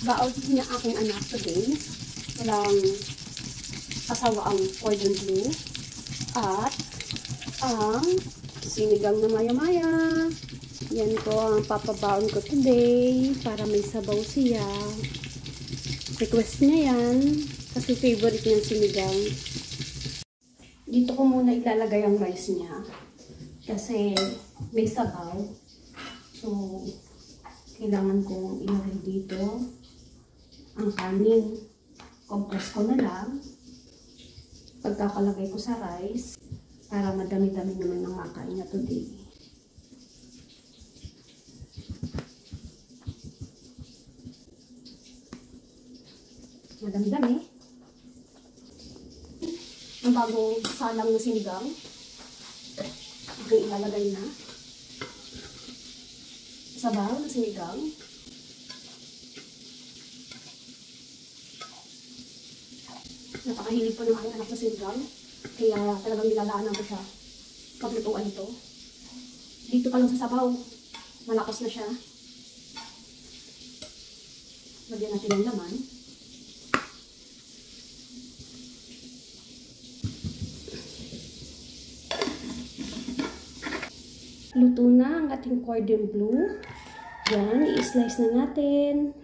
Baon niya aking anak today. Walang asawa ang cordon bleu. At ang sinigang na maya-maya. Yan po ang papabaon ko today para may sabaw siya. Request niya yan kasi favorite niya sinigang. Dito ko muna ilalagay ang rice niya kasi may sabaw. So, kailangan kong ilagay dito ang kanin. Compress ko na lang pagkakalagay ko sa rice para madami-dami naman ang makain na today. Madami-dami. Ang bagong salang na sinigang. Aking ilalagay na. Sabaw na sinigang. Napakahilig po ng aking anak na sinigang. Kaya talagang nilalaanan ko siya. Paglutuan ito. Dito pa lang sa sabaw. Malakas na siya. Lagyan natin ang laman. Luto na ang ating cordon bleu. Yan, i-slice na natin.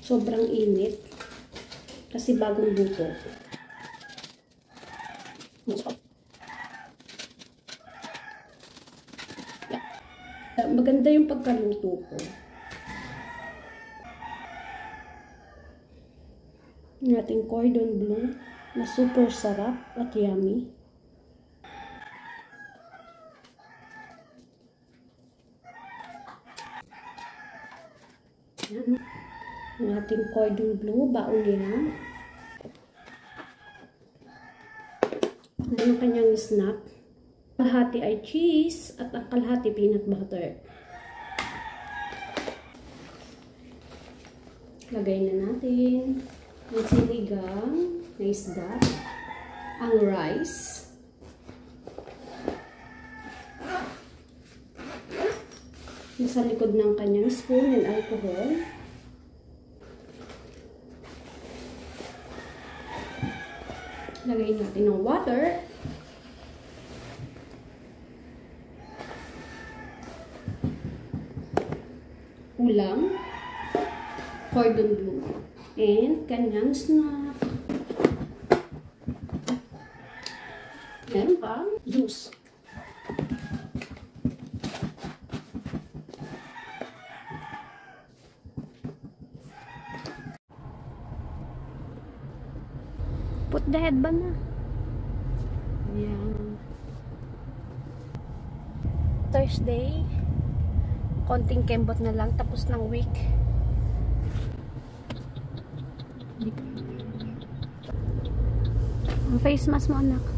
Sobrang init. Kasi bagong luto. Yeah. Maganda yung pagkaluto ko. Ang ating cordon bleu na super sarap at yummy. Yan. Ang ating cordon bleu, baon niya. Ang kanyang snack. Kalahati ay cheese at ang kalahati peanut butter. Lagay na natin ang sinigang na isda, ang rice, nasa likod ng kanyang spoon and alcohol. Lagay natin ng water. Ulam, cordon bleu, and kanyang snack. Meron pa juice. Put the headband na. Ayan. Thursday. Konting kembot na lang. Tapos ng week. Ang face mask mo, anak.